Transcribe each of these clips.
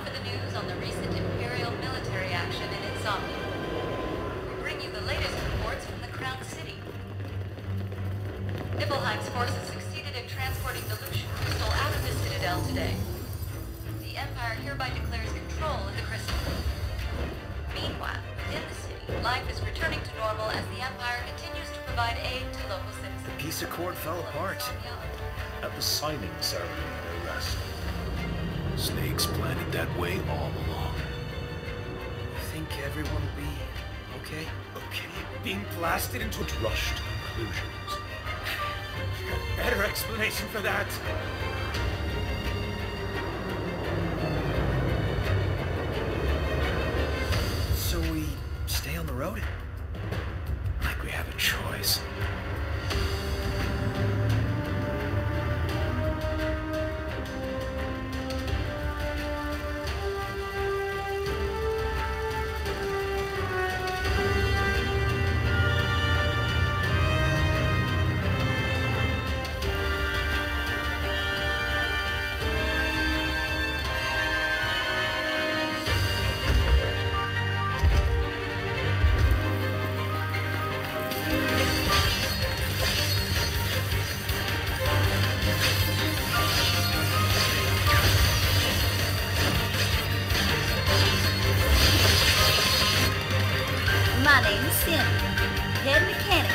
for the news on the recent Imperial military action in Insomnia. We bring you the latest reports from the Crown City. Nibelheim's forces succeeded in transporting the Lucian crystal out of the Citadel today. The Empire hereby declares control of the crystal. Meanwhile, within the city, life is returning to normal as the Empire continues to provide aid to local citizens. Peace Accord fell apart. At the signing ceremony, no less. Snakes planned that way all along. You think everyone will be okay? Okay. Being blasted into rushed conclusions. Better explanation for that. So we stay on the road? Like we have a choice. My name's Sim, head mechanic.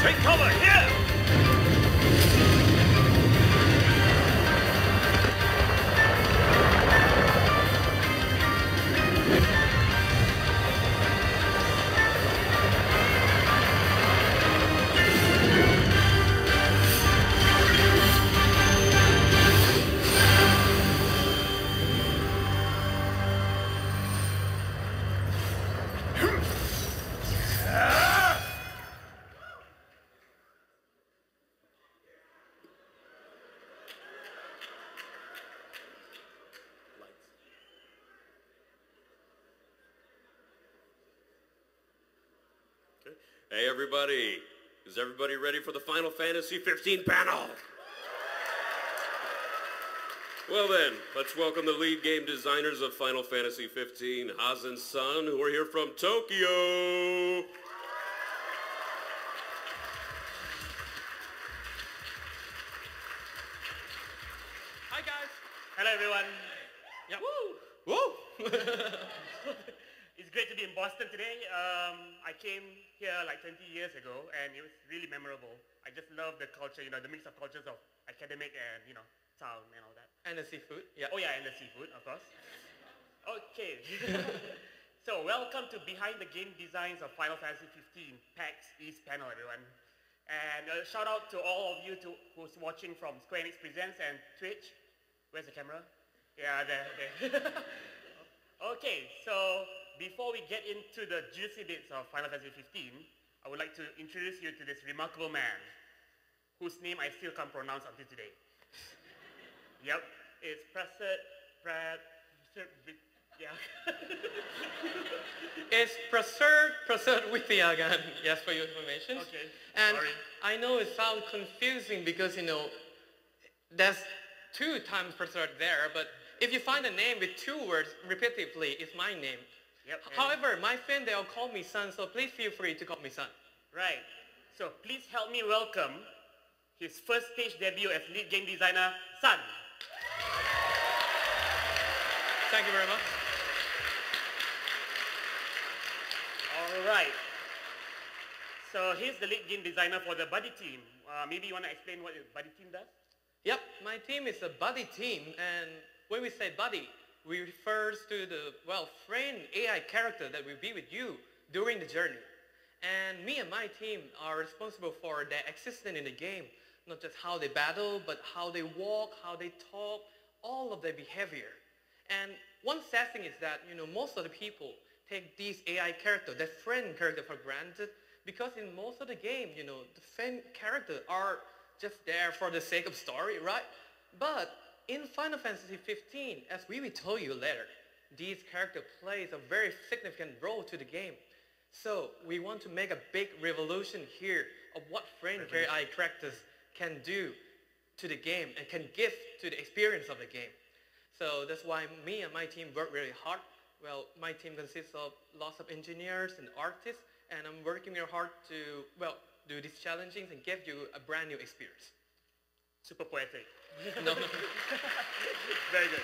Take cover, here! Hey everybody, is everybody ready for the Final Fantasy XV panel? Well then, let's welcome the lead game designers of Final Fantasy XV, Haz and Sun, who are here from Tokyo. Hi guys. Hello everyone. Yeah. Woo! Woo! It's great to be in Boston today. I came here like 20 years ago and it was really memorable. I just love the culture, the mix of cultures of academic and, town and all that. And the seafood. Yeah. Oh yeah, and the seafood, of course. Okay. So welcome to Behind the Game Designs of Final Fantasy XV PAX East panel, everyone. And a shout out to all of you who's watching from Square Enix Presents and Twitch. Where's the camera? Yeah, there. Okay, so before we get into the juicy bits of Final Fantasy XV, I would like to introduce you to this remarkable man, whose name I still can't pronounce until today. Yep, it's Prasert Prasertvithyakarn. It's Prasert Prasertvithyakarn. Yes, for your information. Okay, And sorry. I know it sounds confusing because, there's 2 times Prasert there, but if you find a name with 2 words repetitively, it's my name. Yep. However, my friend, they all call me Sun, so please feel free to call me Sun. Right. So please help me welcome his first stage debut as lead game designer, Sun. Thank you very much. All right. So he's the lead game designer for the buddy team. Maybe you want to explain what the buddy team does? Yep, my team is a buddy team, and when we say buddy, we refers to the, friend AI character that will be with you during the journey. And me and my team are responsible for their existence in the game, not just how they battle, but how they walk, how they talk, all of their behavior. And one sad thing is that, most of the people take these AI character, their friend character for granted, because in most of the game, the friend character are just there for the sake of story, right? But in Final Fantasy XV, as we will tell you later, these characters plays a very significant role to the game. So we want to make a big revolution here of what friend AI characters can do to the game and can give to the experience of the game. So that's why me and my team work really hard. Well, my team consists of lots of engineers and artists, and I'm working really hard to, well, do these challenges and give you a brand new experience. Super poetic. No. Very good.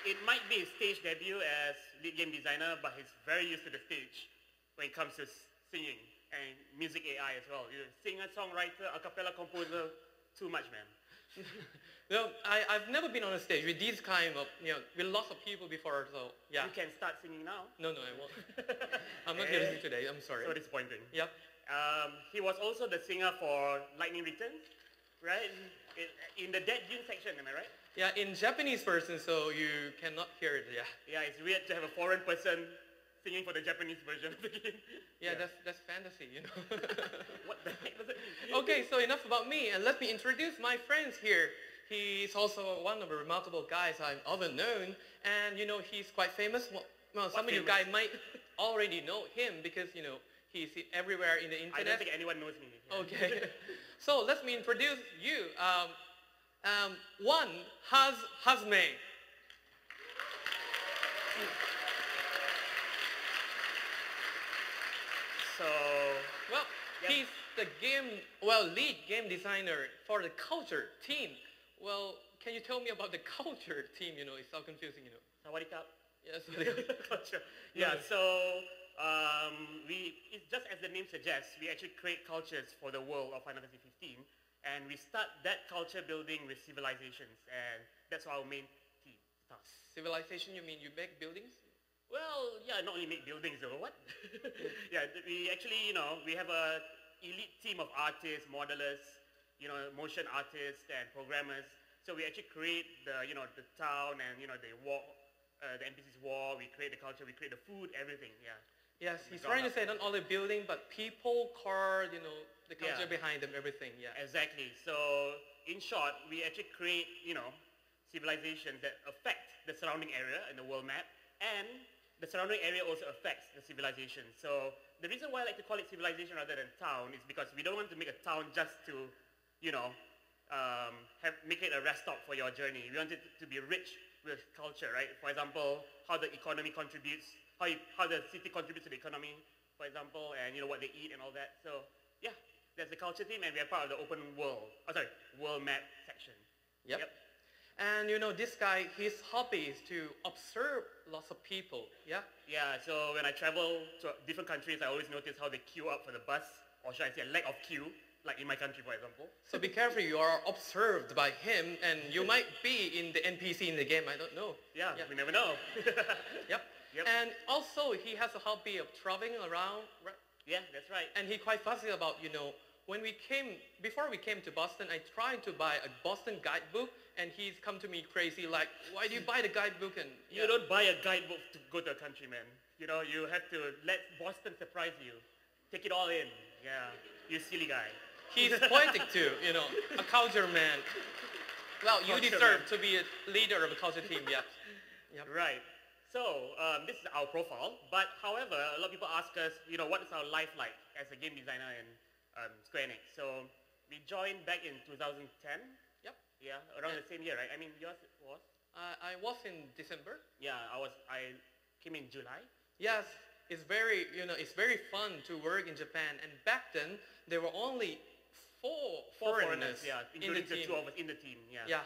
It might be his stage debut as lead game designer, but he's very used to the stage when it comes to singing and music AI as well. You're a singer, songwriter, a cappella composer, too much, man. No, I've never been on a stage with these kind of, with lots of people before, so yeah. You can start singing now. No, I won't. I'm not going to sing today, I'm sorry. So disappointing. Yep. He was also the singer for Lightning Returns, right? In the Dead Dune section, am I right? Yeah, in Japanese version, so you cannot hear it, yeah. Yeah, it's weird to have a foreign person singing for the Japanese version of the game. Yeah, that's fantasy, What the heck does it mean? Okay, so enough about me, and let me introduce my friends here. He's also one of the remarkable guys I've ever known, and he's quite famous. Well, some of you guys might already know him because he's everywhere in the internet. I don't think anyone knows me. Yeah. Okay, so let me introduce you, Wan Hazmer. So, Well, Yep. he's the lead game designer for the culture team. Well, can you tell me about the culture team? It's so confusing, Sawadee-kap. Yes. Culture. Yeah, so it's just as the name suggests, we actually create cultures for the world of Final Fantasy 15, and we start that culture building with civilizations, and that's our main team task. Civilization, you mean you make buildings? Well, yeah, not only make buildings though, what? Yeah, we actually, we have a elite team of artists, modelers, motion artists and programmers. So we actually create the town and, they walk, the NPCs walk, we create the culture, we create the food, everything, yeah. Yes, he's trying to say not only building, but people, car, the culture Yeah. behind them, everything, yeah. Exactly. So in short, we actually create, civilizations that affect the surrounding area and the world map, and the surrounding area also affects the civilization. So the reason why I like to call it civilization rather than town is because we don't want to make a town just to, make it a rest stop for your journey. We want it to be rich with culture, right? For example, how the economy contributes, how the city contributes to the economy, for example, and what they eat and all that. So yeah, that's the culture team, and we are part of the open world, world map section. Yep. And this guy, his hobby is to observe lots of people, yeah? Yeah, so when I travel to different countries, I always notice how they queue up for the bus, or should I say a lack of queue, like in my country, for example. So be careful, you are observed by him, and you might be in the NPC in the game, I don't know. Yeah, we never know. Yep. And also, he has a hobby of traveling around, right? Yeah, that's right. And he's quite fussy about, before we came to Boston, I tried to buy a Boston guidebook, and he's come to me crazy like, why do you buy the guidebook? And You don't buy a guidebook to go to a country, man. You have to let Boston surprise you. Take it all in. Yeah, you silly guy. He's poetic too, a culture man. Well, you Culture deserve man. to be a leader of a culture team, yeah. Yep. Right. So, this is our profile. But however, a lot of people ask us, what is our life like as a game designer in Square Enix? So, we joined back in 2010. Yep. Yeah, around the same year, right? I mean, yours was? I was in December. Yeah, I came in July. Yes, it's very, it's very fun to work in Japan. And back then, there were only four foreigners yeah, in the including the team. two of us in the team, yeah. Yeah.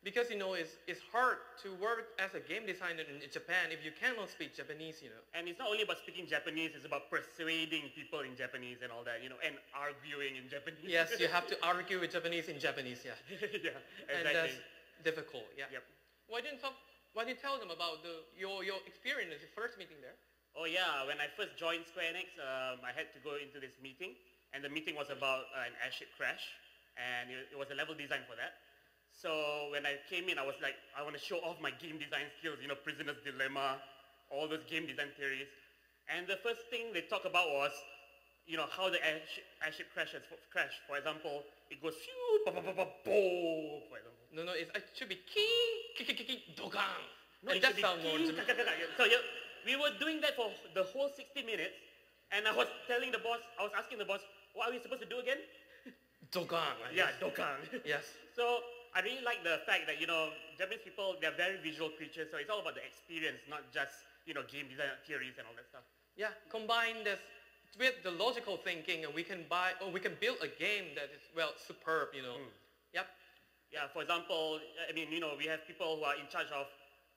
Because, it's hard to work as a game designer in Japan if you cannot speak Japanese, And it's not only about speaking Japanese, it's about persuading people in Japanese and all that, and arguing in Japanese. Yes, you have to argue with Japanese in Japanese, yeah. Yeah, And exactly. that's difficult, yeah. Yep. Why didn't you tell them about your experience, your first meeting there? Oh yeah, when I first joined Square Enix, I had to go into this meeting, and the meeting was about an airship crash, and it was a level design for that. So when I came in, I was like, I want to show off my game design skills, Prisoner's Dilemma, all those game design theories. And the first thing they talked about was, how the airship crashes. For example, it goes, phew, ba, ba, ba, ba, boom, for example. No, it should be ki, dogang. No, And it that should be sounds more king, Japanese. So yeah, we were doing that for the whole 60 minutes, and I was asking the boss, what are we supposed to do again? Dokkan. Yeah, Dokkan. Yes. So I really like the fact that, Japanese people, they're very visual creatures, so it's all about the experience, not just, game design theories and all that stuff. Yeah, combine this with the logical thinking, and we can build a game that is, well, superb, Yep. Yeah, for example, we have people who are in charge of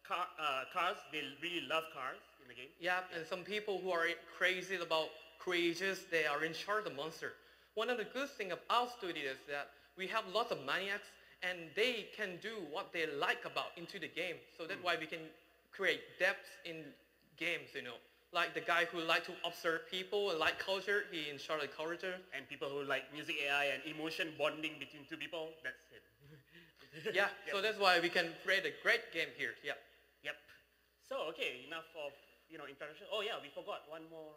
cars. They really love cars in the game. Yeah, and some people who are crazy about creatures, they are in charge of the monster. One of the good things of our studio is that we have lots of maniacs, and they can do what they like about into the game. So that's why we can create depth in games, Like the guy who like to observe people and like culture, he in charge of culture. And people who like music AI and emotion bonding between two people, that's him. Yeah, so that's why we can create a great game here. Yeah. Yep. So, okay, enough of, introduction. Oh yeah, we forgot one more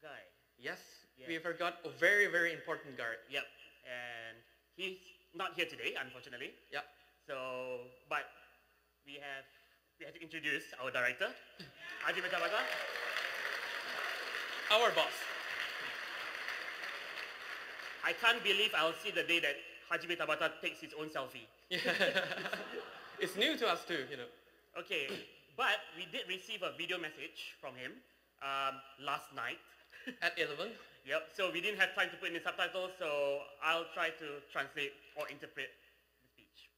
guy. Yes, Yeah. we forgot a very, very important guy. Yep. And he's not here today, unfortunately. Yeah. So, but we have to introduce our director, Hajime Tabata. Our boss. I can't believe I'll see the day that Hajime Tabata takes his own selfie. It's new to us too, Okay, but we did receive a video message from him last night. At 11. Yep, so we didn't have time to put in the subtitles, so I'll try to translate or interpret the speech.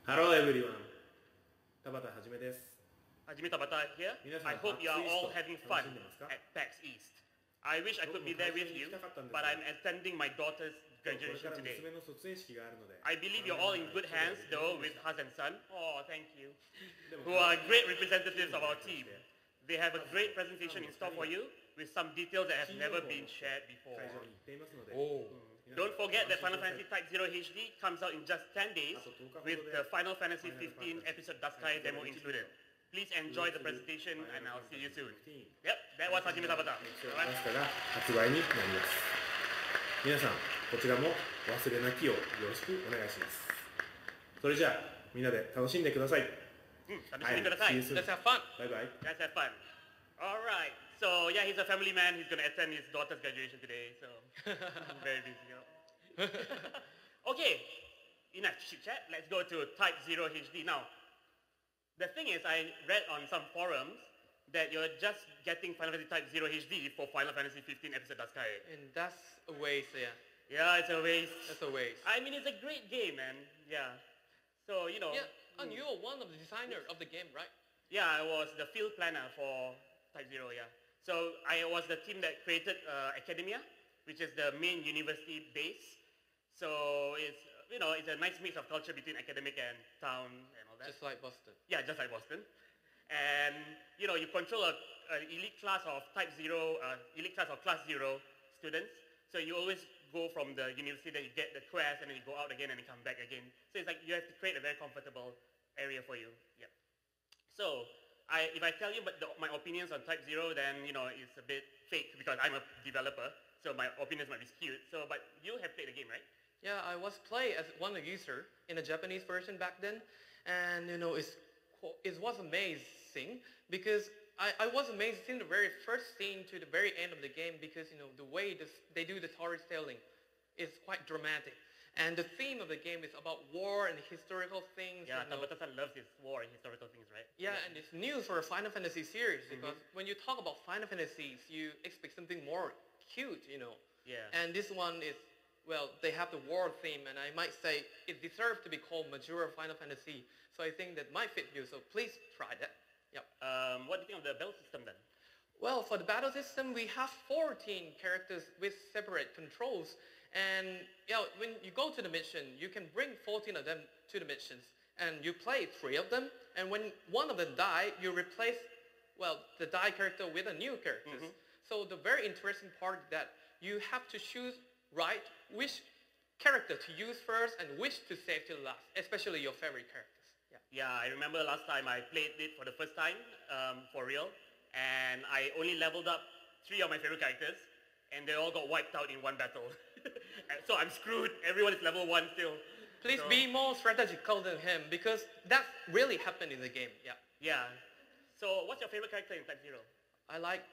Hello everyone. 田畑はじめです。 Hajime Tabata here. 皆さん I hope you are all having fun 楽しんでますか？ at PAX East. I wish I could be there with you, but I'm attending my daughter's これか graduation ら today. 娘の卒園式があるので、 I believe you're all in good hands though with Hazen-san. Oh, thank you. でも Who are great representatives of our team. They have a great presentation in store for you with some details that have never been shared before. 会場に行っていますので、 Oh. Don't forget that Final Fantasy Type 0 HD comes out in just 10 days with the Final Fantasy 15 episode Duskai demo included. Please enjoy the presentation and I'll see you soon. Yep, that was Hajime Tabata. ラスカが発売になります。皆さん、こちらも忘れなきをよろしくお願いします。それじゃあ、みんなで楽しんでください。楽しんでください。 See you soon. Let's have fun. バイバイ。 Let's have fun. Alright, so yeah, he's a family man. He's gonna attend his daughter's graduation today, so very busy. Okay, enough chit chat. Let's go to Type 0 HD now. The thing is, I read on some forums that you're just getting Final Fantasy Type 0 HD for Final Fantasy 15 episode Duskai. And that's a waste, yeah. Yeah, it's a waste. That's a waste. I mean, it's a great game, man. Yeah. So, Yeah, and you're one of the designers of the game, right? Yeah, I was the field planner for Type 0, yeah. So I was the team that created Academia, which is the main university base. So it's, it's a nice mix of culture between academic and town and all that. Just like Boston. Yeah, just like Boston. And, you control an elite class of Type 0, elite class of Class 0 students. So you always go from the university, then you get the quest, and then you go out again and you come back again. So it's like you have to create a very comfortable area for you. Yeah. So if I tell you my opinions on Type 0, then, it's a bit fake because I'm a developer. So my opinions might be skewed. So, but you have played the game, right? Yeah, I was playing as one user in a Japanese version back then. And, it was amazing because I was amazed in the very first scene to the very end of the game because, the way they do the storytelling is quite dramatic. And the theme of the game is about war and historical things. Yeah, Tabata-san loves his war and historical things, right? Yeah, and it's new for a Final Fantasy series because when you talk about Final Fantasies, you expect something more cute, Yeah. And this one is, well, they have the war theme, and I might say it deserves to be called Majora Final Fantasy. So I think that might fit you, so please try that. Yep. What do you think of the battle system then? Well, for the battle system, we have 14 characters with separate controls. And when you go to the mission, you can bring 14 of them to the missions. And you play 3 of them. And when one of them die, you replace, the die character with a new character. So the very interesting part is that you have to choose which character to use first and which to save till last, especially your favorite characters. Yeah, I remember last time I played it for the first time, for real. And I only leveled up 3 of my favorite characters. And they all got wiped out in one battle. So I'm screwed. Everyone is level 1 still. Please be more strategical than him because that really happened in the game. Yeah. Yeah. So what's your favorite character in Type 0? I like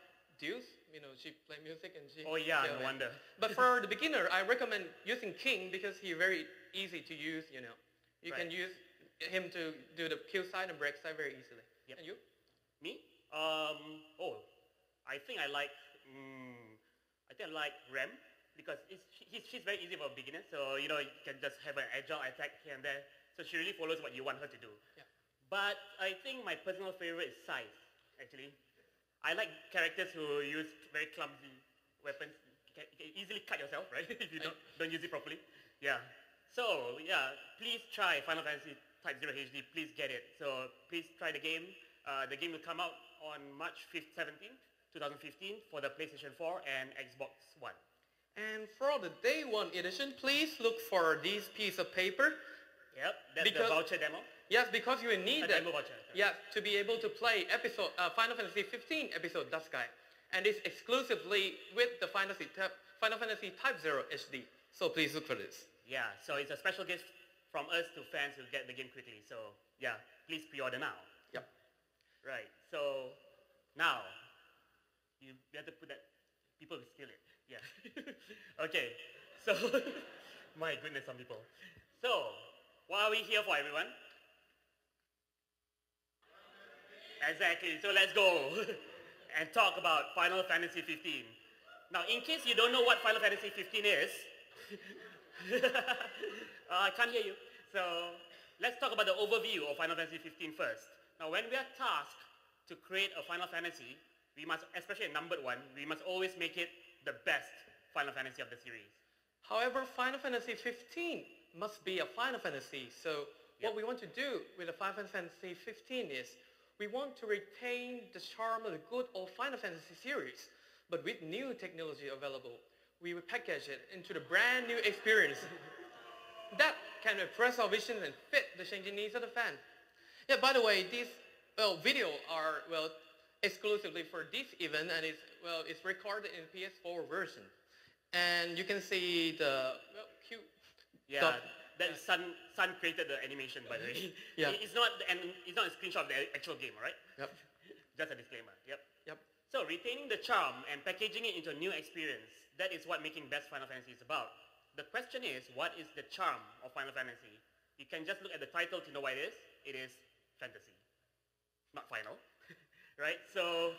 Deuce. You know, she play music and she... Oh yeah, no wonder. But for the beginner, I recommend using King because he's very easy to use, you know. You can use him to do the kill side and break side very easily. Yep. And you? Me? I think I like Rem because she's very easy for a beginner. So you know, you can just have an agile attack here and there. So she really follows what you want her to do. Yeah. But I think my personal favorite is Scythe, actually. I like characters who use very clumsy weapons. You can easily cut yourself, right? If you don't use it properly. Yeah. So yeah, please try Final Fantasy Type 0 HD. Please get it. So please try the game. The game will come out on March 17th, 2015 for the PlayStation 4 and Xbox One. And for the Day 1 edition, please look for this piece of paper. Yep, that's the voucher demo. Yes, because you will need that. Demo voucher. Yes, to be able to play Final Fantasy 15 episode Dusky. And it's exclusively with the Final Fantasy Type 0 HD. So please look for this. Yeah, so it's a special gift from us to fans who get the game quickly. So yeah, please pre-order now. Yep. Right, so now, you have to put that, people will steal it. Yeah. Okay, so, my goodness, some people. So, what are we here for, everyone? Exactly, so let's go and talk about Final Fantasy 15. Now, in case you don't know what Final Fantasy 15 is, I can't hear you. So, let's talk about the overview of Final Fantasy 15 first. Now, when we are tasked to create a Final Fantasy, we must, especially a numbered one, we must always make it the best Final Fantasy of the series. However, Final Fantasy 15 must be a Final Fantasy. So what we want to do with the Final Fantasy 15 is we want to retain the charm of the good old Final Fantasy series, but with new technology available. We will package it into the brand new experience that can express our vision and fit the changing needs of the fan. Yeah, by the way, these video are exclusively for this event, and it's recorded in PS4 version. And you can see the cute stuff. That Sun created the animation, by the way. Yeah. It's not a screenshot of the actual game, right? Yep. Just a disclaimer. Yep. Yep. So retaining the charm and packaging it into a new experience, that is what making best Final Fantasy is about. The question is, what is the charm of Final Fantasy? You can just look at the title to know what it is. It is fantasy, not final, right? So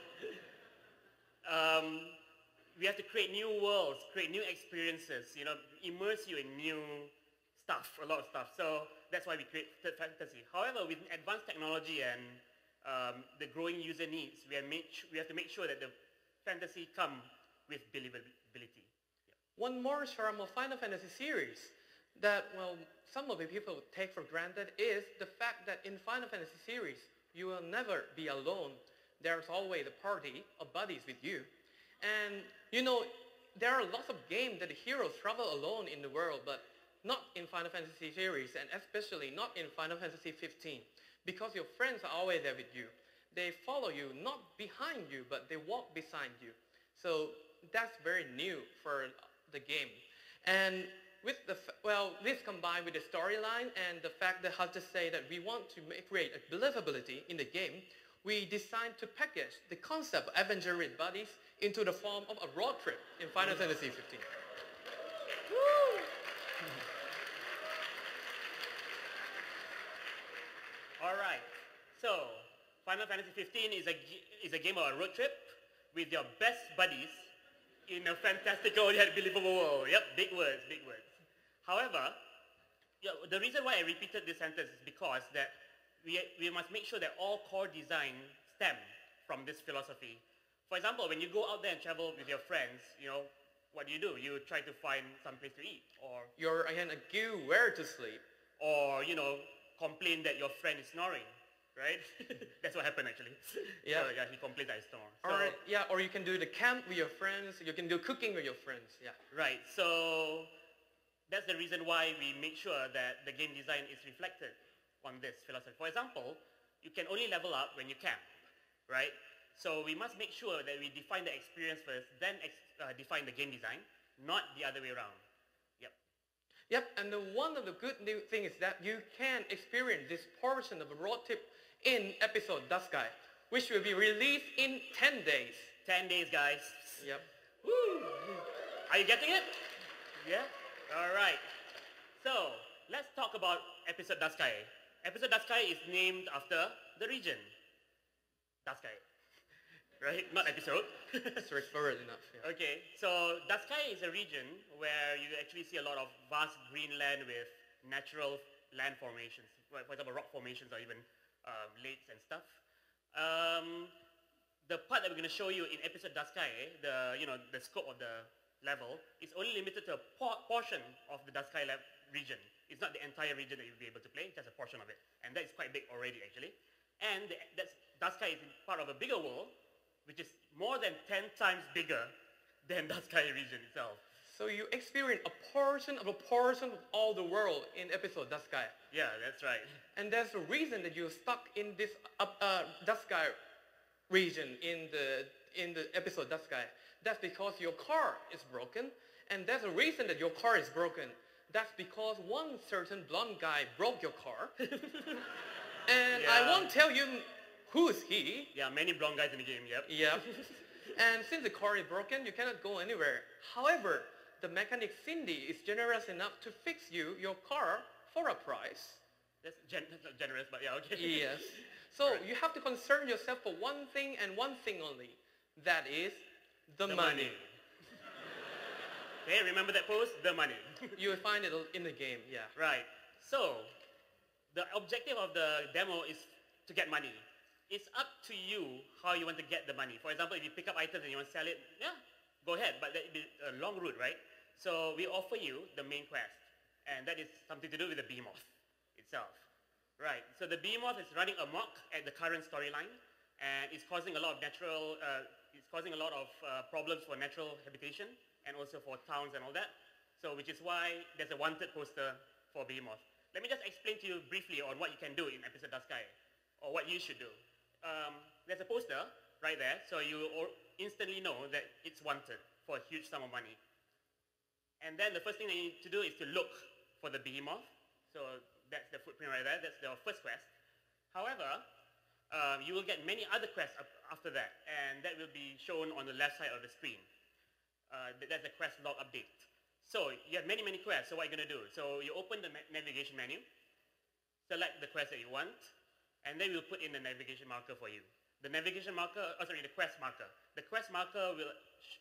we have to create new worlds, create new experiences, you know, immerse you in new stuff, a lot of stuff. So that's why we created fantasy. However, with advanced technology and the growing user needs, we have to make sure that the fantasy come with believability. One more charm of Final Fantasy series that, some of the people take for granted is the fact that in Final Fantasy series, you will never be alone. There's always a party of buddies with you. And, you know, there are lots of games that the heroes travel alone in the world, but not in Final Fantasy series, and especially not in Final Fantasy 15, because your friends are always there with you. They follow you, not behind you, but they walk beside you. So that's very new for the game. And with this combined with the storyline and the fact that how to say that we want to create a believability in the game, we decided to package the concept of adventure with buddies into the form of a road trip in Final Fantasy 15. Woo! All right, so Final Fantasy 15 is a game of a road trip with your best buddies in a fantastical yet believable world. Yep, big words, big words. However, the reason why I repeated this sentence is because that we must make sure that all core design stem from this philosophy. For example, when you go out there and travel with your friends, you know, what do? You try to find some place to eat, or you're again accused where to sleep, or you know, complain that your friend is snoring, right? That's what happened actually. Yeah. So, yeah, he complains that I snore. So, or you can do the camp with your friends. You can do cooking with your friends. Yeah. Right. So that's the reason why we make sure that the game design is reflected on this philosophy. For example, you can only level up when you camp, right? So we must make sure that we define the experience first, then define the game design, not the other way around. Yep. Yep, and one of the good new things is that you can experience this portion of a road trip in episode Dusky, which will be released in 10 days. 10 days, guys. Yep. Woo! Are you getting it? Yeah? All right. So, let's talk about episode Daskai. Episode Daskai is named after the region. Daskai. Right? Not episode. Straightforward enough. Yeah. Okay, so Daskai is a region where you actually see a lot of vast green land with natural land formations. For example, rock formations or even lakes and stuff. The part that we're going to show you in episode Daskai, the scope of the level, is only limited to a portion of the Daskai region. It's not the entire region that you'll be able to play, just a portion of it. And that is quite big already, actually. And Daskai is part of a bigger world, which is more than 10 times bigger than Daskai region itself. So you experience a portion of all the world in episode Daskai. Yeah, that's right. And there's a reason that you're stuck in this Daskai region in the episode Daskai. That's because your car is broken, and there's a reason that your car is broken. That's because one certain blonde guy broke your car. And I won't tell you who's he. Yeah, many blonde guys in the game, yep. Yep. And since the car is broken, you cannot go anywhere. However, the mechanic Cindy is generous enough to fix your car for a price. That's not generous, but yeah, okay. Yes. So you have to concern yourself for one thing and one thing only. That is the money. Okay, remember that pose? The money. You will find it in the game, yeah. Right. So, the objective of the demo is to get money. It's up to you how you want to get the money. For example, if you pick up items and you want to sell it, yeah, go ahead. But that would be a long route, right? So we offer you the main quest. And that is something to do with the behemoth itself. Right. So the behemoth is running amok at the current storyline. And it's causing a lot of problems for natural habitation and also for towns and all that. So which is why there's a wanted poster for behemoth. Let me just explain to you briefly on what you can do in episode Daskai, or what you should do. There's a poster right there, so you instantly know that it's wanted for a huge sum of money. And then the first thing that you need to do is to look for the behemoth. So that's the footprint right there. That's the first quest. However, you will get many other quests after that, and that will be shown on the left side of the screen. That's the quest log update. So you have many quests. So what are you going to do? So you open the navigation menu, select the quest that you want, and then we'll put in the navigation marker for you. The navigation marker, the quest marker. The quest marker will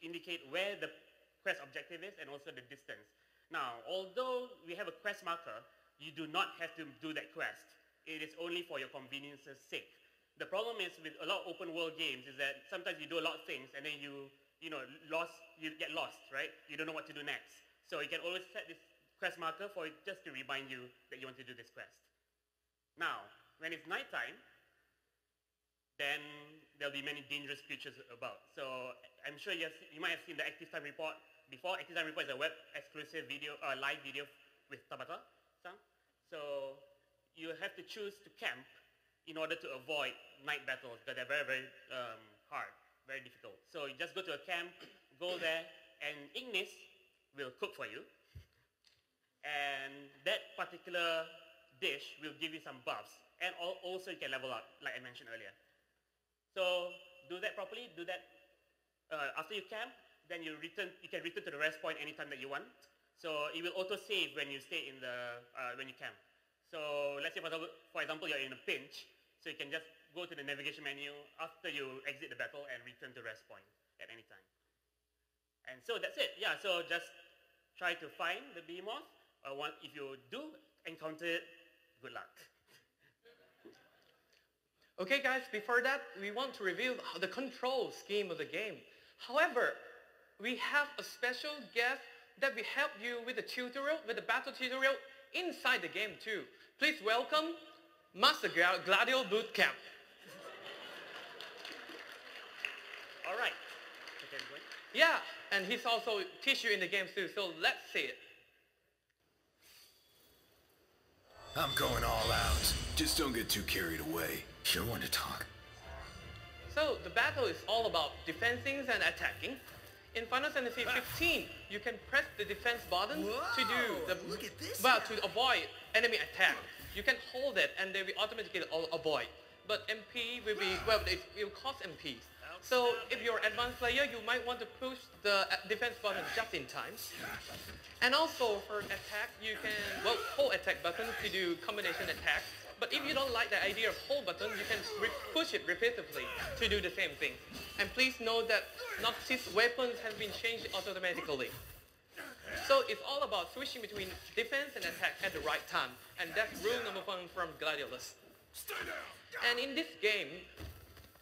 indicate where the quest objective is and also the distance. Now, although we have a quest marker, you do not have to do that quest. It is only for your convenience's sake. The problem is with a lot of open world games is that sometimes you do a lot of things and then you get lost, right? You don't know what to do next. So you can always set this quest marker for just to remind you that you want to do this quest. Now, when it's nighttime, then there'll be many dangerous creatures about. So I'm sure you might have seen the Active Time Report before. Active Time Report is a web exclusive video, live video with Tabata-san. So you have to choose to camp in order to avoid night battles because they're very hard, very difficult. So you just go to a camp, go there, and Ignis will cook for you. And that particular dish will give you some buffs. And also you can level up, like I mentioned earlier. So do that properly, do that after you camp, then you can return to the rest point anytime that you want. So it will auto-save when you stay in when you camp. So let's say for example you're in a pinch, so you can just go to the navigation menu after you exit the battle and return to rest point at any time. And so that's it. Yeah, so just try to find the behemoth. If you do encounter it, good luck. Okay guys, before that, we want to reveal the control scheme of the game. However, we have a special guest that will help you with the tutorial, with the battle tutorial inside the game too. Please welcome Master Gladio Bootcamp. All right. Okay, go ahead. Yeah, and he's also teach you in the game too, so let's see it. I'm going all out. Just don't get too carried away. You're one to talk. So the battle is all about defending and attacking. In Final Fantasy XV, you can press the defense button to do look at this to avoid enemy attack. You can hold it and they will automatically avoid. But MP will be, well, it will cost MPs. So if you're an advanced player, you might want to push the defense button just in time. And also for attack, you can, well, hold attack button to do combination attacks. But if you don't like the idea of hold button, you can push it repeatedly to do the same thing. And please note that not these weapons have been changed automatically. So it's all about switching between defense and attack at the right time. And that's rule number 1 from Gladiolus. And in this game,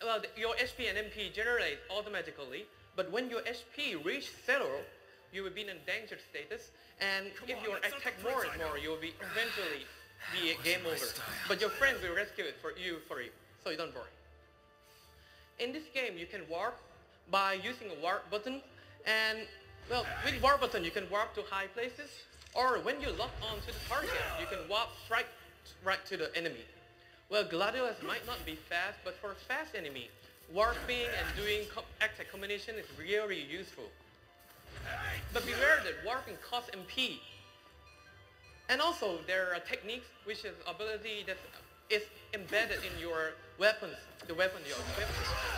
well, your HP and MP generate automatically, but when your HP reaches 0, you will be in a danger status, and if you attack more and more, you will be eventually be a game over. But your friends will rescue it for you, so you don't worry. In this game, you can warp by using a warp button, and well, with warp button, you can warp to high places, or when you lock on to the target, you can warp right to the enemy. Well, Gladiolus might not be fast, but for a fast enemy, warping and doing attack combination is really useful. But beware that warping costs MP. And also, there are techniques, which is ability that is embedded in your weapons, the weapon you're equipped.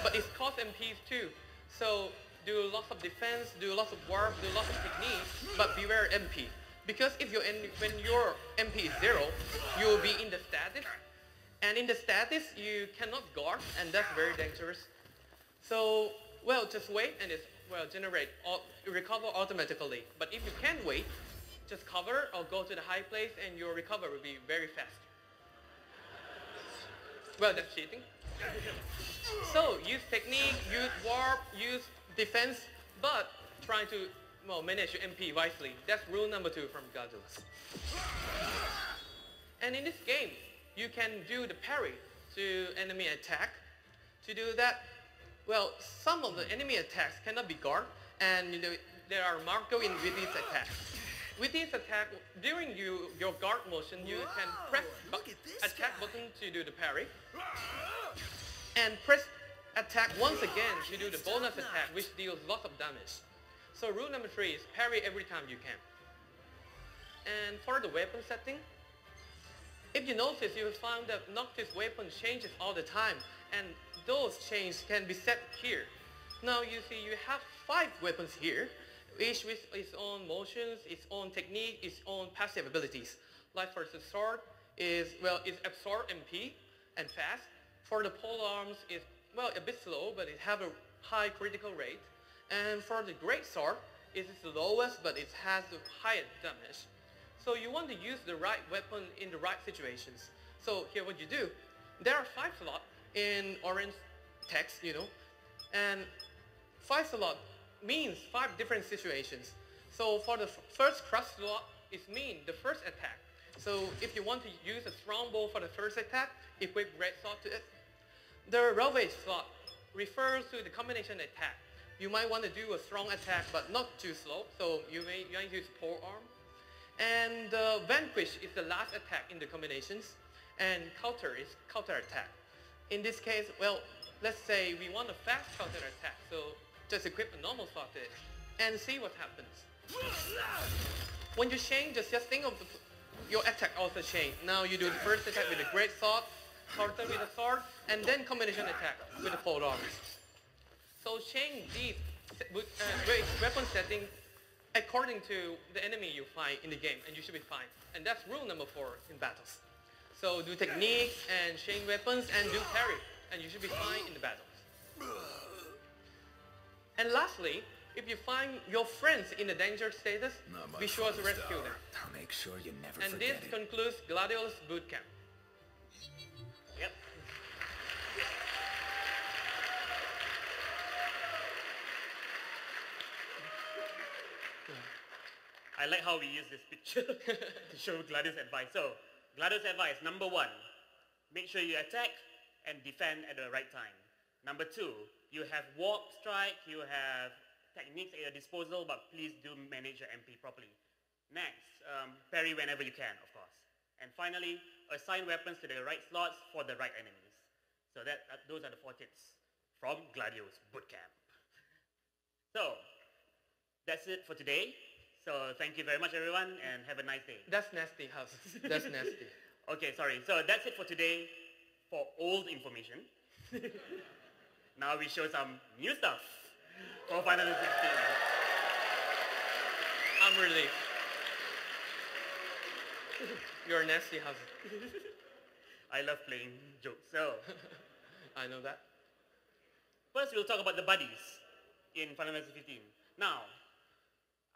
But it costs MPs too. So do lots of defense, do lots of warp, do lots of techniques, but beware MP. Because if when your MP is 0, you will be in the status. And in the status, you cannot guard, and that's very dangerous. So, well, just wait and it's, well, recover automatically. But if you can't wait, just cover or go to the high place and your recovery will be very fast. Well, that's cheating. So, use technique, use warp, use defense, but try to, well, manage your MP wisely. That's rule number 2 from Gladiolus. And in this game, you can do the parry to enemy attack. To do that, well, some of the enemy attacks cannot be guarded, and there are marked in with these attacks. With this attack, during your guard motion, you can press attack button to do the parry, and press attack once again to do the bonus attack, which deals lots of damage. So rule number 3 is parry every time you can. And for the weapon setting, if you notice, you will find that Noctis weapon changes all the time, and those changes can be set here. Now you see you have 5 weapons here, each with its own motions, its own technique, its own passive abilities. Like for the sword is, well, it's absorb MP and fast. For the pole arms, it's, well, a bit slow, but it has a high critical rate. And for the great sword, it is the lowest, but it has the highest damage. So you want to use the right weapon in the right situations. So here what you do, there are 5 slots in orange text, and 5 slot means 5 different situations. So for the first crush slot, it means the first attack. So if you want to use a strong bow for the first attack, equip great sword to it. The railway slot refers to the combination attack. You might want to do a strong attack, but not too slow, so you may use pole arm. And vanquish is the last attack in the combinations, and counter is counter attack. In this case, well, let's say we want a fast counter attack, so just equip a normal sword to it and see what happens. When you chain, just think of your attack also chain. Now you do the first attack with a great sword, counter with a sword, and then combination attack with the pole arms. So chain these great weapon settings according to the enemy you fight in the game, and you should be fine. And that's rule number 4 in battles. So do techniques and chain weapons and do parry, and you should be fine in the battles. And lastly, if you find your friends in a danger status, be sure to rescue them. I'll make sure you never and forget this it. concludes Gladiolus Bootcamp. Yep. I like how we use this picture to show Gladius advice. So, Gladius advice, number 1, make sure you attack and defend at the right time. Number 2, you have warp strike, you have techniques at your disposal, but please do manage your MP properly. Next, parry whenever you can, of course. And finally, assign weapons to the right slots for the right enemies. So those are the 4 tips from Gladius Bootcamp. So, that's it for today. So thank you very much everyone and have a nice day. That's nasty, Hus. That's nasty. Okay, sorry. So that's it for today for old information. now we show some new stuff for Final Fantasy 16. I'm relieved. You're a nasty husband. I love playing jokes. So, I know that. first we'll talk about the buddies in Final Fantasy 15. Now,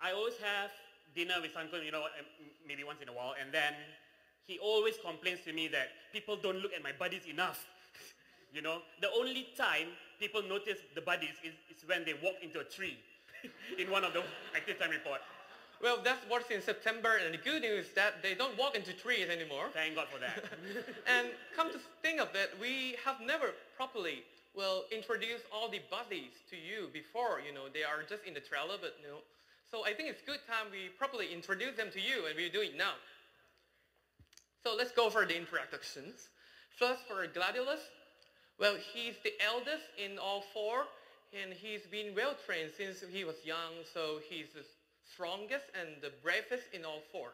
I always have dinner with Sankun, maybe once in a while, and then he always complains to me that people don't look at my buddies enough. The only time people notice the buddies is when they walk into a tree in one of the active time report. Well, that's what's in September, and the good news is that they don't walk into trees anymore. Thank God for that. And come to think of it, we have never properly, introduced all the buddies to you before, they are just in the trailer, but So I think it's good time we properly introduce them to you, and we're doing it now. So let's go for the introductions. First for Gladiolus. Well, he's the eldest in all four, and he's been well trained since he was young, so he's the strongest and the bravest in all four.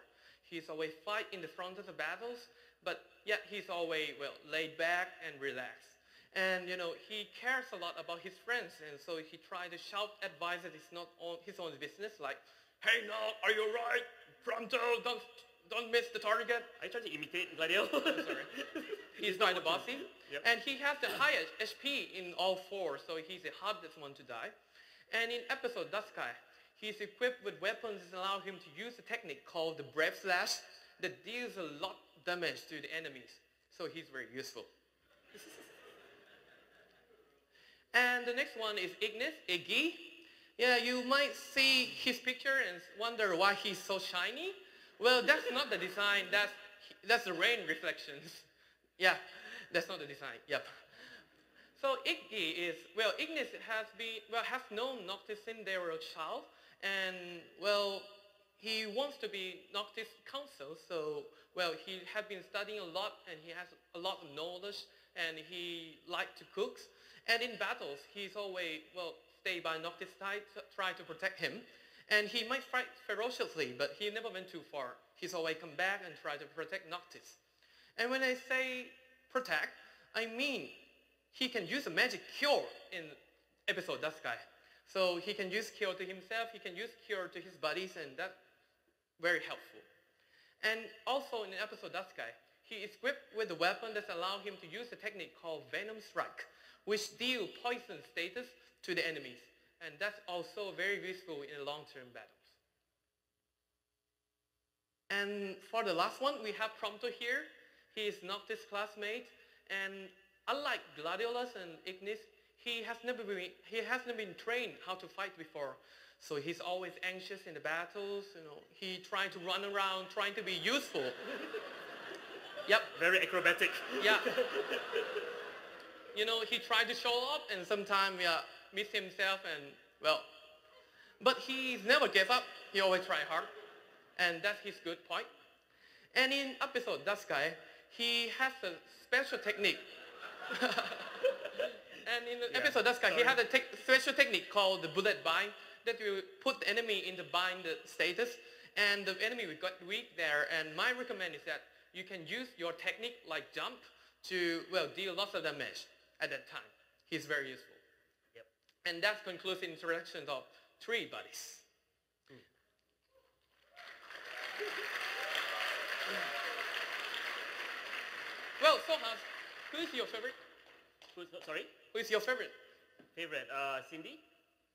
He's always fight in the front of the battles, but yet he's always, laid back and relaxed. And, he cares a lot about his friends, and so he tries to shout advice that is not his own business, like, "Hey, Nog, are you right? Pronto, don't miss the target." Are you trying to imitate Gladio? I'm sorry. He's quite a bossy. Yep. And he has the highest HP in all four, so he's the hardest one to die. And in episode Duskai, he's equipped with weapons that allow him to use a technique called the Brave Slash that deals a lot of damage to the enemies. So he's very useful. And the next one is Iggy. Yeah, you might see his picture and wonder why he's so shiny. Well, that's not the design, that's the rain reflections. Yeah, that's not the design, yep. So Iggy Ignis has known Noctis since they were a child, and he wants to be Noctis counsel, so he has been studying a lot, and he has a lot of knowledge, and he likes to cook. And in battles, he's always, stay by Noctis' side, try to protect him. And he might fight ferociously, but he never went too far. He's always come back and try to protect Noctis. And when I say protect, I mean he can use a magic cure in episode Duskai. So he can use cure to himself, he can use cure to his buddies, and that's very helpful. And also in episode Duskai, he is equipped with a weapon that allows him to use a technique called Venom Strike, which deals poison status to the enemies. And that's also very useful in long-term battles. And for the last one, we have Prompto here. He is Noctis' classmate, and unlike Gladiolus and Ignis, he has never been trained how to fight before. So he's always anxious in the battles, he tries to run around, trying to be useful. Yep. Very acrobatic. Yeah. He tried to show up, and sometimes, miss himself, and, but he's never gave up. He always try hard, and that's his good point. And in episode Duskai, he has a special technique. And in the episode Duskai, he has a special technique called the bullet bind that will put the enemy in the bind status, and the enemy will get weak there. And my recommend is that you can use your technique like jump to, deal lots of damage at that time. He's very useful. Yep. And that concludes the introduction of 3 buddies. Well, Sohas, who is your favorite? Sorry? Who is your favorite? Favorite? Cindy?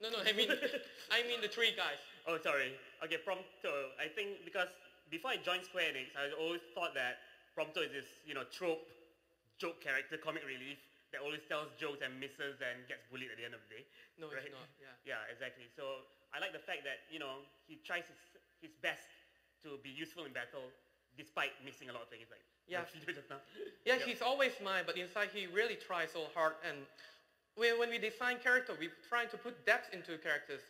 No, I mean the 3 guys. Oh, sorry. Okay, Prompto. I think because before I joined Square Enix, I always thought that Prompto is this, trope, joke character, comic relief that always tells jokes and misses and gets bullied at the end of the day. No, right? it's not. Yeah. Yeah, exactly. So I like the fact that, he tries his best to be useful in battle despite missing a lot of things. Like, Yeah. you did just now. Yeah, Yep. he's always mine, but inside he really tries so hard. And when we design character, we try to put depth into characters,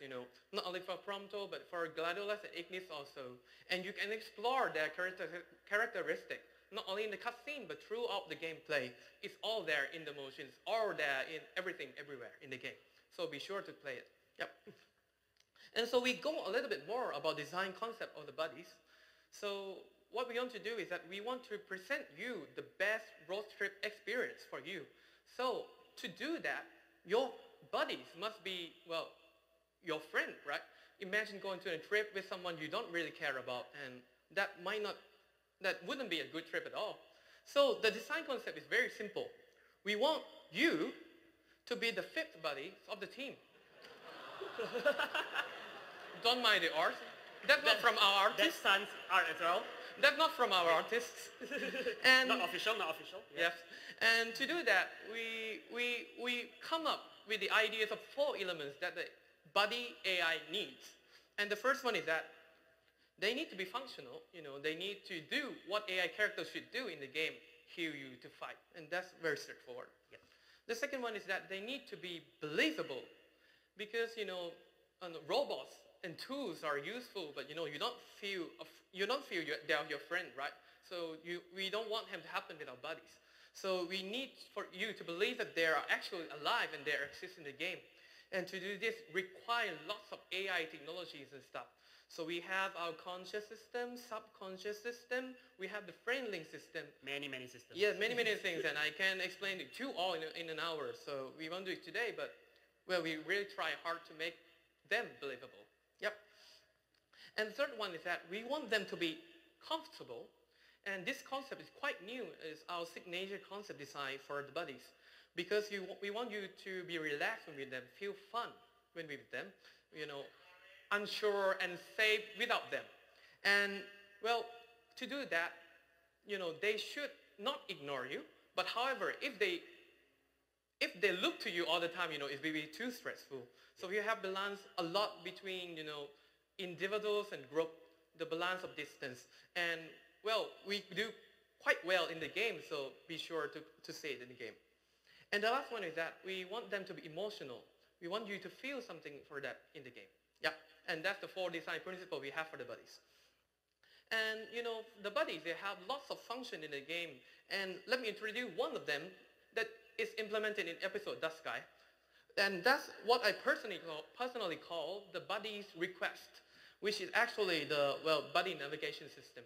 not only for Prompto, but for Gladiolus and Ignis also. And you can explore their characteristic, not only in the cutscene, but throughout the gameplay. It's all there in the motions, all there in everything, everywhere in the game. So be sure to play it. Yep. And so we go a little bit more about design concept of the buddies. So what we want to do is that we want to present you the best road trip experience for you. So to do that, your buddies must be, well, your friend, right? Imagine going to a trip with someone you don't really care about, and that wouldn't be a good trip at all. So the design concept is very simple. We want you to be the fifth buddy of the team. Don't mind the art. That's not from our artists. That sounds art as well. That's not from our artists. And Not official, not official. yes. And to do that, we come up with the ideas of 4 elements that the buddy AI needs. And the first one is that they need to be functional. They need to do what AI characters should do in the game, heal you to fight. And that's very straightforward. Yes. The second one is that they need to be believable, because robots and tools are useful, but you don't feel they're your friend, right? So we don't want them to happen with our buddies. So we need for you to believe that they are actually alive and they exist in the game. And to do this require lots of AI technologies and stuff. So we have our conscious system, subconscious system, we have the friend link system. Many systems. Yeah, many things, and I can explain it to you all in an hour. So we won't do it today, but well, we really try hard to make them believable. Yep. And the third one is that we want them to be comfortable. And this concept is quite new. It's our signature concept design for the buddies. Because we want you to be relaxed when with them, feel fun when we're with them, unsure and safe without them. And well, to do that, they should not ignore you. But however, if they look to you all the time, it will be too stressful. So we have balance a lot between, individuals and group, the balance of distance. And well, we do quite well in the game, so be sure to say it in the game. And the last one is that we want them to be emotional. We want you to feel something for that in the game. Yeah, and that's the 4 design principles we have for the buddies. And the buddies, they have lots of function in the game. And let me introduce one of them that is implemented in episode Dust Sky. And that's what I personally call the buddies request, which is actually the, buddy navigation system.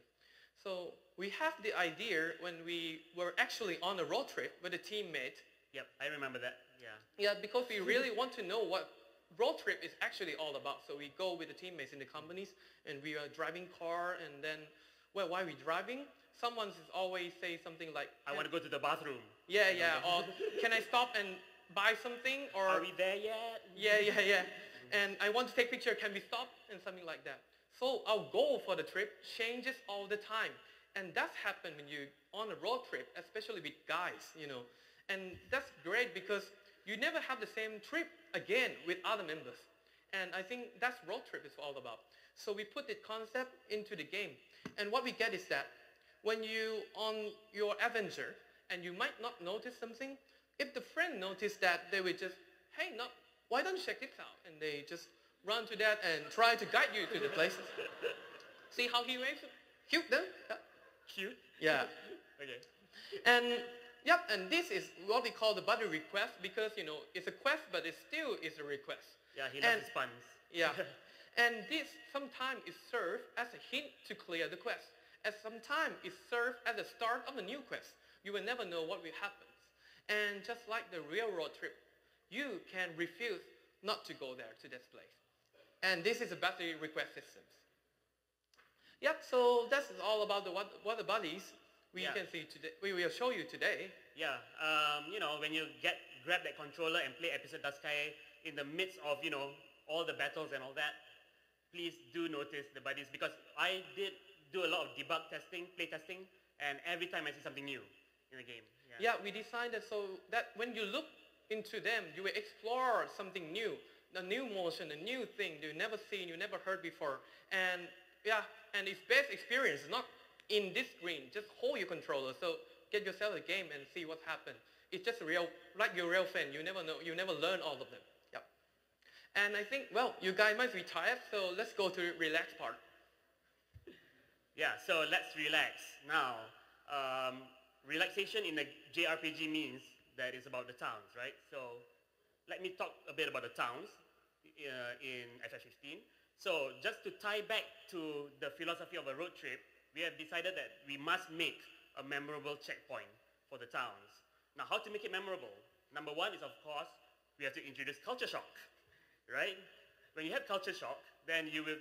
So we have the idea when we were actually on a road trip with a teammate. Yep, I remember that, yeah. Yeah, because we really want to know what road trip is actually all about. So we go with the teammates in the companies, and we are driving car, and then, while we're driving, someone always say something like, I want to go to the bathroom. Yeah, or can I stop and buy something? Or are we there yet? Yeah. And I want to take picture, can we stop? And something like that. So our goal for the trip changes all the time. And that's happened when you're on a road trip, especially with guys, And that's great because you never have the same trip again with other members. And I think that's road trip is all about. So we put the concept into the game. And what we get is that when you on your adventure and you might not notice something, if the friend noticed that, they would just, hey, no, why don't you check this out? And they just run to that and try to guide you to the places. See how he waves? Cute though? Yeah. Cute? Yeah. Okay. And yep, and this is what we call the buddy request because, it's a quest, but it still is a request. Yeah, he loves his puns. Yeah. And this sometimes is served as a hint to clear the quest. And sometimes it's served as the start of a new quest. You will never know what will happen. And just like the real road trip, you can refuse not to go there to this place. And this is a buddy request system. Yep, so that's all about what the buddies we can see today. We will show you today. Yeah, when you grab that controller and play episode Dust Sky in the midst of, all the battles and all that, please do notice the buddies, because I did do a lot of debug testing, play testing, and every time I see something new in the game. Yeah, we designed it so that when you look into them, you will explore something new, a new motion, a new thing you never seen, you never heard before. And yeah, and it's best experience, not in this screen. Just hold your controller, so get yourself a game and see what happened. It's just like your real friend. You never know, you never learn all of them. Yep. And I think, you guys might be tired, so let's go to the relax part. Yeah, so let's relax. Now, relaxation in the JRPG means that it's about the towns, right? So let me talk a bit about the towns in FF15. So just to tie back to the philosophy of a road trip, we have decided that we must make a memorable checkpoint for the towns. Now, how to make it memorable? Number one is, of course, we have to introduce culture shock, right? When you have culture shock, then you will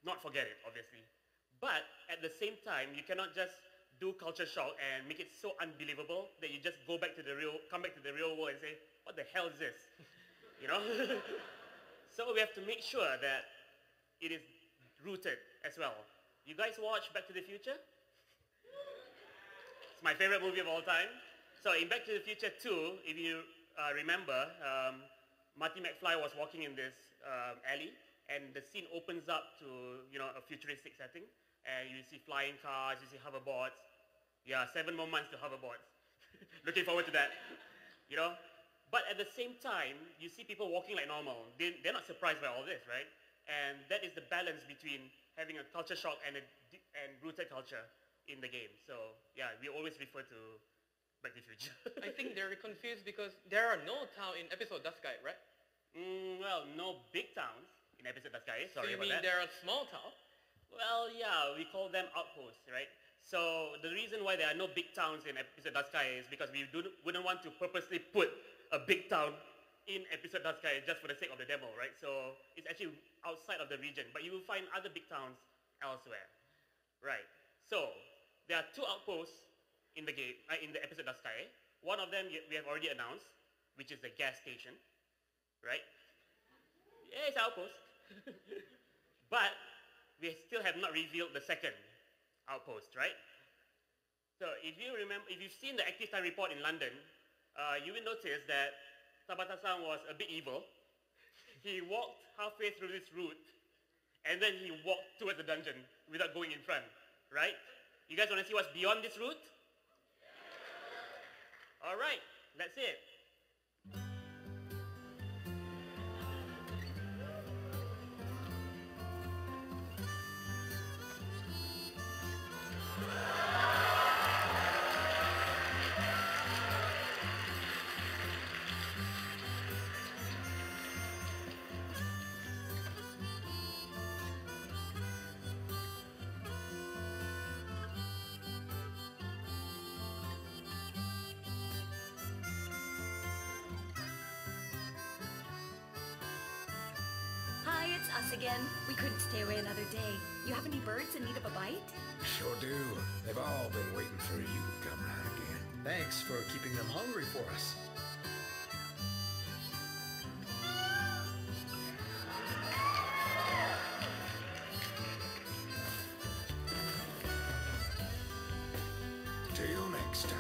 not forget it, obviously. But at the same time, you cannot just do culture shock and make it so unbelievable that you just come back to the real world and say, what the hell is this? You know? So we have to make sure that it is rooted as well. You guys watch Back to the Future? It's my favorite movie of all time. So in Back to the Future 2, if you remember, Marty McFly was walking in this alley, and the scene opens up to a futuristic setting, and you see flying cars, you see hoverboards. Yeah, 7 more months to hoverboards. Looking forward to that. But at the same time, you see people walking like normal. They're not surprised by all this, right? And that is the balance between having a culture shock and rooted culture in the game. So yeah, we always refer to Back to the Future. I think they're confused because there are no town in episode Daskai, right? Well, no big towns in episode Daskai. So Sorry you about mean that. there are small towns? Well, yeah, we call them outposts, right? So the reason why there are no big towns in episode Daskai is because we wouldn't want to purposely put a big town in episode Daskai just for the sake of the demo, right? So it's actually outside of the region, but you will find other big towns elsewhere, right? So there are 2 outposts in the game, in the episode Daskai. One of them we have already announced, which is the gas station, right? Yeah, it's outpost. But we still have not revealed the second outpost, right? So if you've seen the active time report in London, you will notice that Tabata-san was a bit evil. He walked halfway through this route, and then he walked towards the dungeon without going in front, right? You guys want to see what's beyond this route? All right, let's see it. Hi, it's us again. We couldn't stay away another day. You have any birds in need of a bite? Sure do. They've all been waiting for you to come round again. Thanks for keeping them hungry for us. Till next time.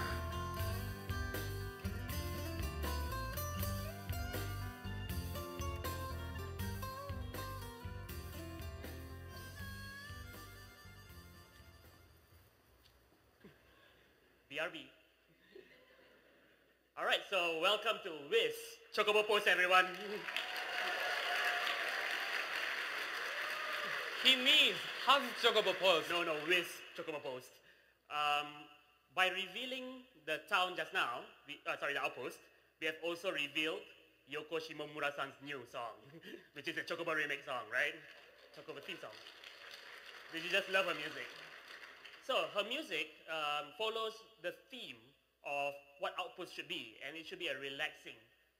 BRB. All right, so welcome to Wiz Chocobo Post, everyone. He means Haz Chocobo Post. No, Wiz Chocobo Post. By revealing the town just now, the outpost, we have also revealed Yoko Shimomura-san's new song, which is a Chocobo remake song, right? Chocobo theme song. Did you just love her music? So her music follows the theme of what Outpost should be, and it should be a relaxing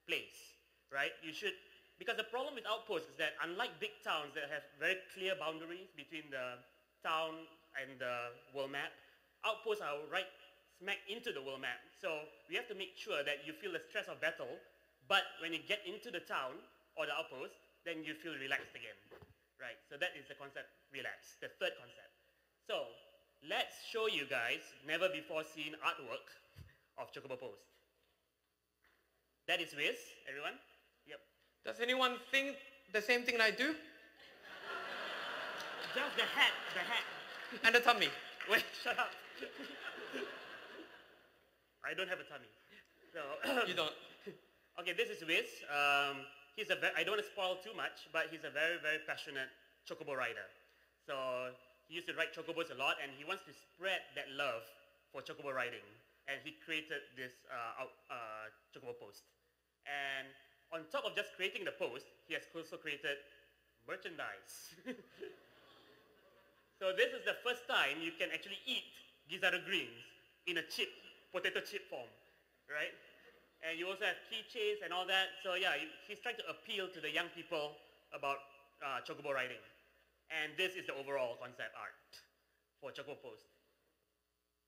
place, right? Because the problem with Outpost is that unlike big towns that have very clear boundaries between the town and the world map, Outposts are right smack into the world map. So we have to make sure that you feel the stress of battle, but when you get into the town or the outpost, then you feel relaxed again, right? So that is the concept, relax, the third concept. So let's show you guys never before seen artwork of Chocobo Post. That is Wiz, everyone. Yep. Does anyone think the same thing I do? Just the hat. And the tummy. Wait, shut up. I don't have a tummy. So, You don't. okay, this is Wiz. I don't want to spoil too much, but he's a very, very passionate Chocobo rider. So he used to ride Chocobos a lot, and he wants to spread that love for Chocobo riding. And he created this Chocobo Post. And on top of just creating the post, he has also created merchandise. So this is the first time you can actually eat Gizzard greens in a potato chip form, right? and you also have keychains and all that. So yeah, he's trying to appeal to the young people about chocobo riding. And this is the overall concept art for Chocobo Post.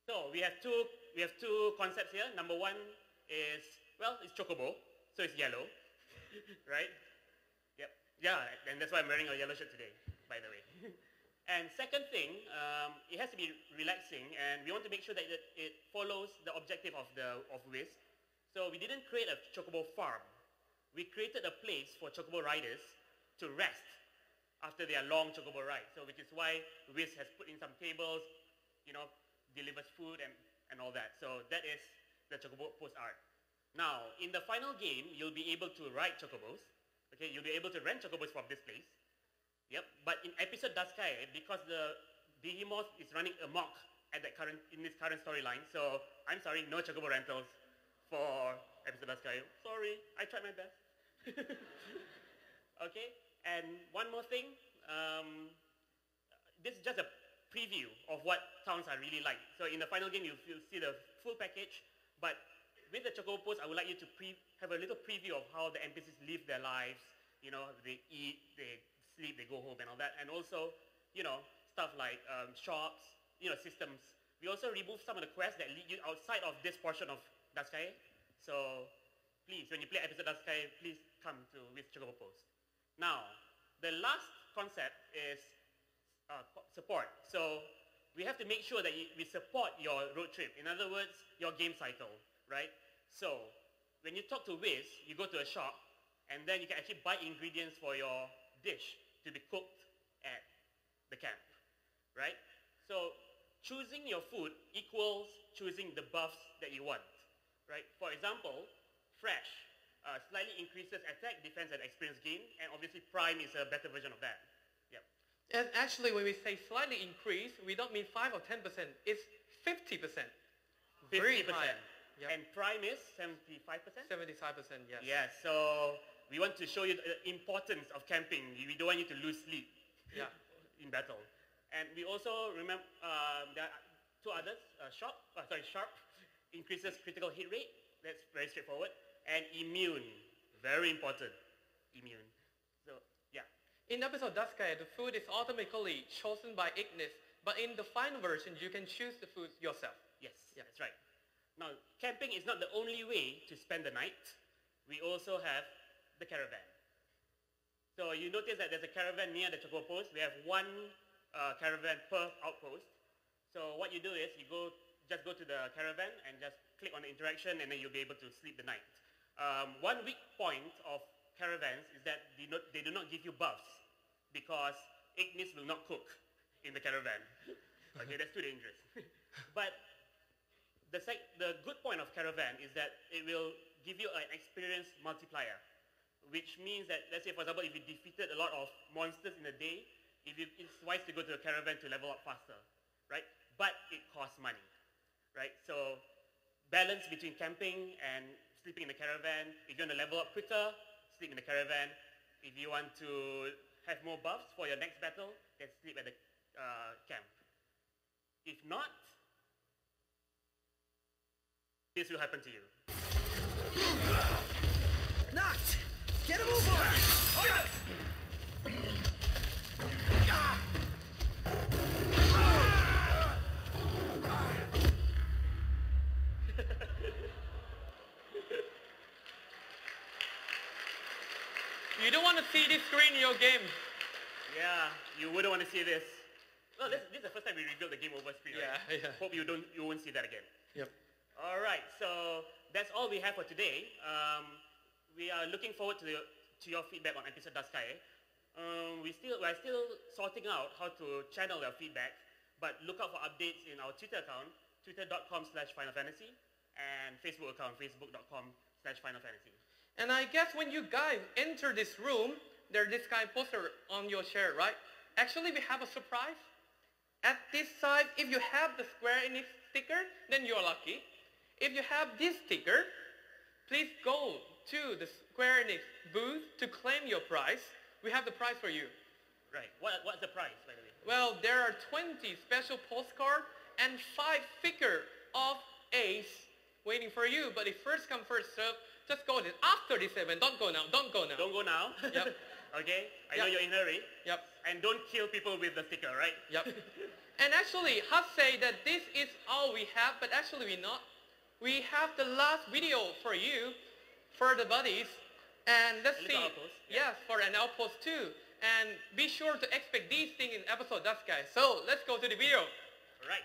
So we have two concepts here. Number one is, well, it's chocobo, so it's yellow, right? Yep. Yeah, and that's why I'm wearing a yellow shirt today, by the way. And second thing, it has to be relaxing, and we want to make sure that it follows the objective of Wiz. So we didn't create a chocobo farm. We created a place for chocobo riders to rest after their long chocobo ride. So which is why Wiz has put in some tables, you know, delivers food and all that. So that is the Chocobo Post art. Now, in the final game, you'll be able to ride chocobos. Okay, you'll be able to rent chocobos from this place. Yep, but in episode Daskai, because the Behemoth is running amok at in this current storyline, so I'm sorry, no chocobo rentals for episode Daskai. Sorry, I tried my best. Okay, and one more thing. This is just a preview of what towns are really like. So in the final game, you'll see the full package, but with the Chocobo Post, I would like you to have a little preview of how the NPCs live their lives. You know, they eat, they sleep, they go home and all that. And also, you know, stuff like shops, you know, systems. We also removed some of the quests that lead you outside of this portion of Daskai. So please, when you play episode Daskai, please come with Chocobo Post. Now, the last concept is support. So we have to make sure that we support your road trip. In other words, your game cycle, right? So when you talk to Wiz, you go to a shop, and then you can actually buy ingredients for your dish to be cooked at the camp, right? So choosing your food equals choosing the buffs that you want, right? For example, fresh slightly increases attack, defense, and experience gain, and obviously prime is a better version of that. Yep. And actually, when we say slightly increase, we don't mean 5 or 10%. It's 50%. 50%. Very high. Yep. And prime is 75%? 75%, yes. Yes, so we want to show you the importance of camping. We don't want you to lose sleep in battle. And we also remember there are two others, sharp, increases critical hit rate. That's very straightforward. And immune, very important, immune. So, yeah. In episode Daskai, the food is automatically chosen by Ignis, but in the final version, you can choose the food yourself. Yes, that's right. Now, camping is not the only way to spend the night. We also have the caravan. So you notice that there's a caravan near the Chocobo Post. We have one caravan per outpost. So what you do is you just go to the caravan and just click on the interaction, and then you'll be able to sleep the night. One weak point of caravans is that they do not give you buffs because Ignis will not cook in the caravan. Okay, that's too dangerous. But the good point of caravan is that it will give you an experience multiplier, which means that, let's say for example, if you defeated a lot of monsters in a day, it's wise to go to a caravan to level up faster, right? But it costs money, right? So balance between camping and sleeping in the caravan. If you want to level up quicker, sleep in the caravan. If you want to have more buffs for your next battle, then sleep at the camp. If not, this will happen to you. Knocked! Get a move on! You don't want to see this screen in your game. Yeah, you wouldn't want to see this. Well, this is the first time we revealed the game over screen, right? Yeah. Hope you won't see that again. Yep. All right, so that's all we have for today. We are looking forward to your feedback on episode Daskai. We're still sorting out how to channel your feedback, but look out for updates in our Twitter account, twitter.com/finalfantasy, and Facebook account, facebook.com/finalfantasy. And I guess when you guys enter this room, there's this guy poster on your chair, right? Actually, we have a surprise. At this side, if you have the Square Enix sticker, then you're lucky. If you have this sticker, please go to the Square Enix booth to claim your prize. We have the prize for you. Right. What's the prize, by the way? Well, there are 20 special postcards and 5 figures of Ace waiting for you. But if first come, first serve, just go then after this event. Don't go now. Don't go now. Don't go now. Yep. Okay? I know Yep. you're in a hurry. Yep. And don't kill people with the sticker, right? Yep. And actually, Hus say that this is all we have, but actually we not. We have the last video for you, for the buddies. And let's A see. little outpost, Yes, for an outpost too. And be sure to expect these things in episode Dust, guys. So let's go to the video. All right.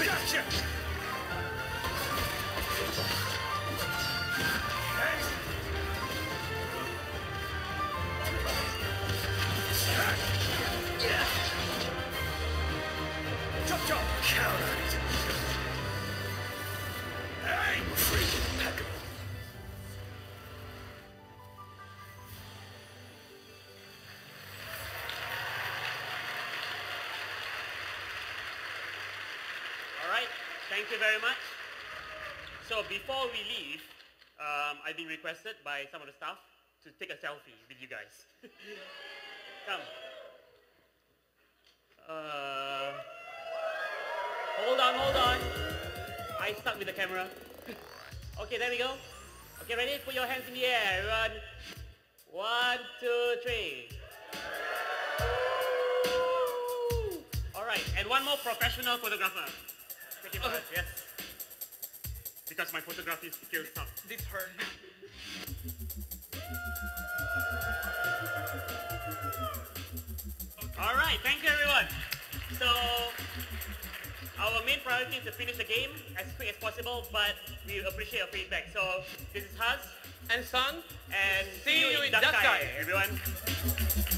Gotcha! Chop chop! Count on it! I'm freaking impeccable! All right. Thank you very much. So before we leave, I've been requested by some of the staff to take a selfie with you guys. Come. Hold on. I stuck with the camera. Okay, there we go. Okay, ready? Put your hands in the air, everyone. 1, 2, 3. All right, and one more professional photographer. Take it first, yes. Because my photography skills suck. This hurt. All right, thank you everyone. So our main priority is to finish the game as quick as possible, but we appreciate your feedback. So this is Haz, And son, and see you in Dust Dust Sky, Sky. everyone.